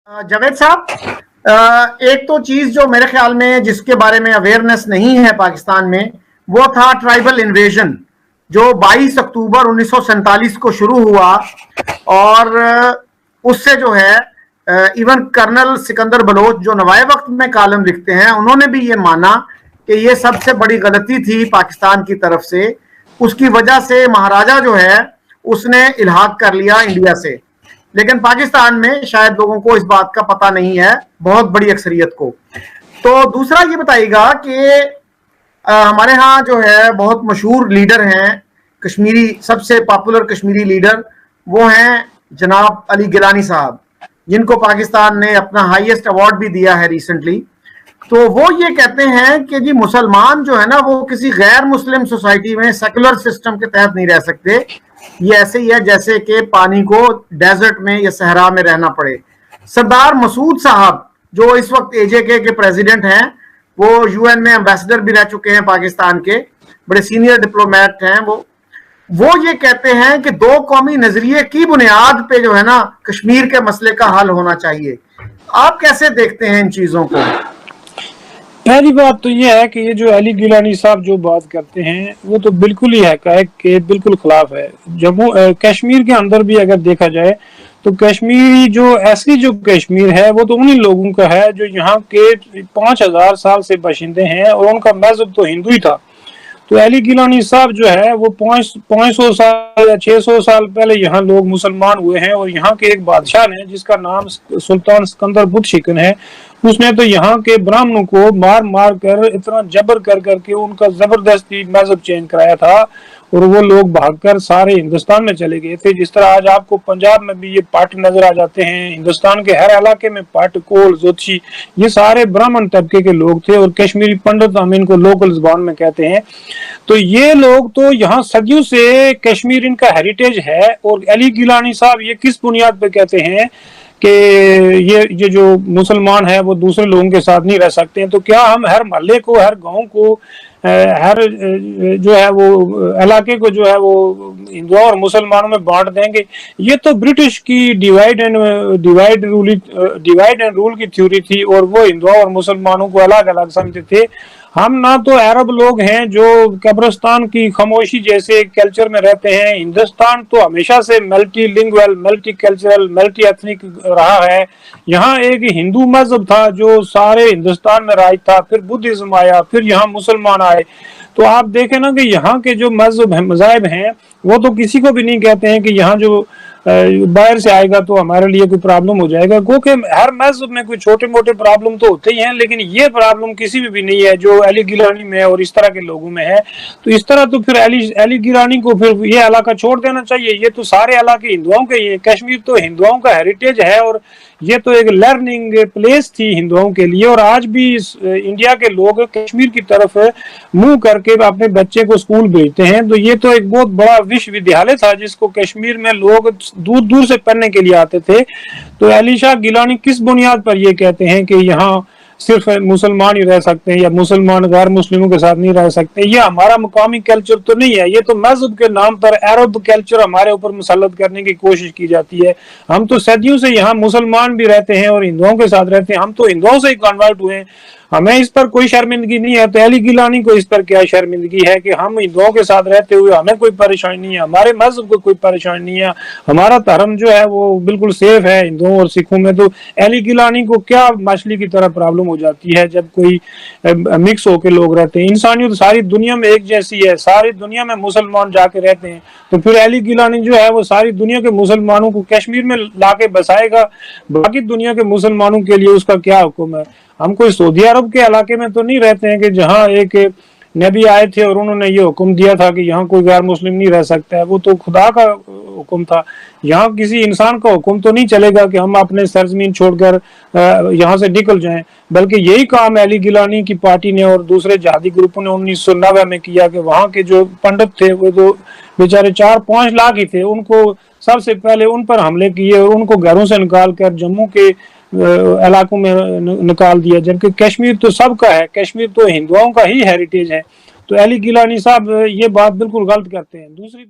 जावेद साहब, एक तो चीज जो मेरे ख्याल में जिसके बारे में अवेयरनेस नहीं है पाकिस्तान में, वो था ट्राइबल इन्वेजन जो 22 अक्टूबर 1947 को शुरू हुआ। और उससे जो है इवन कर्नल सिकंदर बलोच जो नवाए वक्त में कालम लिखते हैं, उन्होंने भी ये माना कि ये सबसे बड़ी गलती थी पाकिस्तान की तरफ से। उसकी वजह से महाराजा जो है उसने इल्हाक कर लिया इंडिया से, लेकिन पाकिस्तान में शायद लोगों को इस बात का पता नहीं है, बहुत बड़ी अक्सरियत को। तो दूसरा ये बताइएगा कि हमारे यहाँ जो है बहुत मशहूर लीडर हैं कश्मीरी, सबसे पॉपुलर कश्मीरी लीडर वो हैं जनाब अली गिलानी साहब, जिनको पाकिस्तान ने अपना हाईएस्ट अवार्ड भी दिया है रिसेंटली। तो वो ये कहते हैं कि जी मुसलमान जो है ना वो किसी गैर मुस्लिम सोसाइटी में सेकुलर सिस्टम के तहत नहीं रह सकते। ये ऐसे ही है जैसे कि पानी को डेजर्ट में या सहरा में रहना पड़े। सरदार मसूद साहब जो इस वक्त एजेके के प्रेसिडेंट हैं, वो यूएन में एम्बेसडर भी रह चुके हैं पाकिस्तान के, बड़े सीनियर डिप्लोमेट हैं वो ये कहते हैं कि दो कौमी नजरिए की बुनियाद पे जो है ना कश्मीर के मसले का हल होना चाहिए। आप कैसे देखते हैं इन चीजों को? पहली बात तो ये है कि ये जो अली गिलानी साहब जो बात करते हैं वो तो बिल्कुल ही है कि बिल्कुल खिलाफ है। जम्मू कश्मीर के अंदर भी अगर देखा जाए तो कश्मीरी जो असली जो कश्मीर है वो तो उन्हीं लोगों का है जो यहाँ के 5000 साल से बाशिंदे हैं और उनका मजहब तो हिंदू ही था। तो अली गिलानी साहब जो है वो 500 साल या 600 साल पहले यहाँ लोग मुसलमान हुए हैं और यहाँ के एक बादशाह ने जिसका नाम सुल्तान सिकंदर बुत शिकन है, उसने तो यहाँ के ब्राह्मणों को मार मार कर इतना जबर कर करके उनका जबरदस्ती मजहब चेंज कराया था और वो लोग भागकर सारे हिंदुस्तान में चले गए थे। जिस तरह आज आपको पंजाब में भी ये पाट नजर आ जाते हैं, हिंदुस्तान के हर इलाके में पाट, कोल, जोतशी, ये सारे ब्राह्मण तबके के लोग थे और कश्मीरी पंडित हम इनको लोकल जुबान में कहते हैं। तो ये लोग तो यहाँ सदियों से कश्मीर इनका हेरिटेज है। और अली गिलानी साहब ये किस बुनियाद पे कहते हैं कि ये जो मुसलमान है वो दूसरे लोगों के साथ नहीं रह सकते हैं? तो क्या हम हर मोहल्ले को, हर गांव को, हर जो है वो इलाके को जो है वो हिंदुओं और मुसलमानों में बांट देंगे? ये तो ब्रिटिश की डिवाइड एंड रूल की थ्योरी थी और वो हिंदुओं और मुसलमानों को अलग अलग समझते थे। हम ना तो अरब लोग हैं जो कब्रिस्तान की खामोशी जैसे कल्चर में रहते हैं। हिंदुस्तान तो हमेशा से multi lingual, multi cultural, multi ethnic रहा है। यहाँ एक हिंदू मजहब था जो सारे हिंदुस्तान में राज था, फिर बुद्धिज्म आया, फिर यहाँ मुसलमान आए। तो आप देखें ना कि यहाँ के जो मज़ाहिब हैं वो तो किसी को भी नहीं कहते हैं कि यहाँ जो बाहर से आएगा तो हमारे लिए कोई प्रॉब्लम हो जाएगा। क्योंकि हर मजहब में कोई छोटे मोटे प्रॉब्लम तो होते ही हैं, लेकिन ये प्रॉब्लम किसी में भी नहीं है जो अली गिलानी में और इस तरह के लोगों में है। तो इस तरह तो फिर अली गिलानी को फिर ये इलाका छोड़ देना चाहिए। ये तो सारे इलाके हिंदुओं के ही है। कश्मीर तो हिंदुओं का हेरिटेज है और ये तो एक लर्निंग प्लेस थी हिंदुओं के लिए। और आज भी इंडिया के लोग कश्मीर की तरफ मुंह करके अपने बच्चे को स्कूल भेजते हैं। तो ये तो एक बहुत बड़ा विश्वविद्यालय था जिसको कश्मीर में लोग दूर दूर से पढ़ने के लिए आते थे। तो अली शाह गिलानी किस बुनियाद पर ये कहते हैं कि यहाँ सिर्फ मुसलमान ही रह सकते हैं या मुसलमान गैर मुस्लिमों के साथ नहीं रह सकते? ये हमारा मुकामी कल्चर तो नहीं है। ये तो मजहब के नाम पर अरब कल्चर हमारे ऊपर मुसल्लत करने की कोशिश की जाती है। हम तो सदियों से यहाँ मुसलमान भी रहते हैं और हिंदुओं के साथ रहते हैं। हम तो हिंदुओं से ही कन्वर्ट हुए हैं, हमें इस पर कोई शर्मिंदगी नहीं है। तो अली गिलानी को इस पर क्या शर्मिंदगी है कि हम हिंदुओं के साथ रहते हुए हमें कोई परेशानी नहीं है, हमारे मजहब को कोई परेशानी नहीं है, हमारा धर्म जो है वो बिल्कुल सेफ है हिंदुओं और सिखों में। तो अली गिलानी को क्या मछली की तरह प्रॉब्लम हो जाती है जब कोई मिक्स होकर लोग रहते हैं? इंसानियत सारी दुनिया में एक जैसी है, सारी दुनिया में मुसलमान जाके रहते हैं। तो फिर अली गिलानी जो है वो सारी दुनिया के मुसलमानों को कश्मीर में लाके बसाएगा, बाकी दुनिया के मुसलमानों के लिए उसका क्या हुक्म है? हम कोई सऊदी अरब के इलाके में तो नहीं रहते हैं कि जहाँ एक नबी आए थे और उन्होंने ये हुक्म दिया था कि यहाँ कोई गैर मुस्लिम नहीं रह सकता है। वो तो खुदा का हुक्म था। यहाँ किसी इंसान का हुक्म तो नहीं चलेगा कि हम अपने सरजमीन छोड़कर यहाँ से निकल जाएं। बल्कि यही काम अली गिलानी की पार्टी ने और दूसरे जहादी ग्रुपों ने 1990 में किया कि वहाँ के जो पंडित थे वो तो बेचारे 4-5 लाख ही थे, उनको सबसे पहले उन पर हमले किए और उनको घरों से निकाल कर जम्मू के इलाकों में निकाल दिया। जबकि कश्मीर तो सबका है, कश्मीर तो हिंदुओं का ही हेरिटेज है। तो अली गिलानी साहब ये बात बिल्कुल गलत करते हैं। दूसरी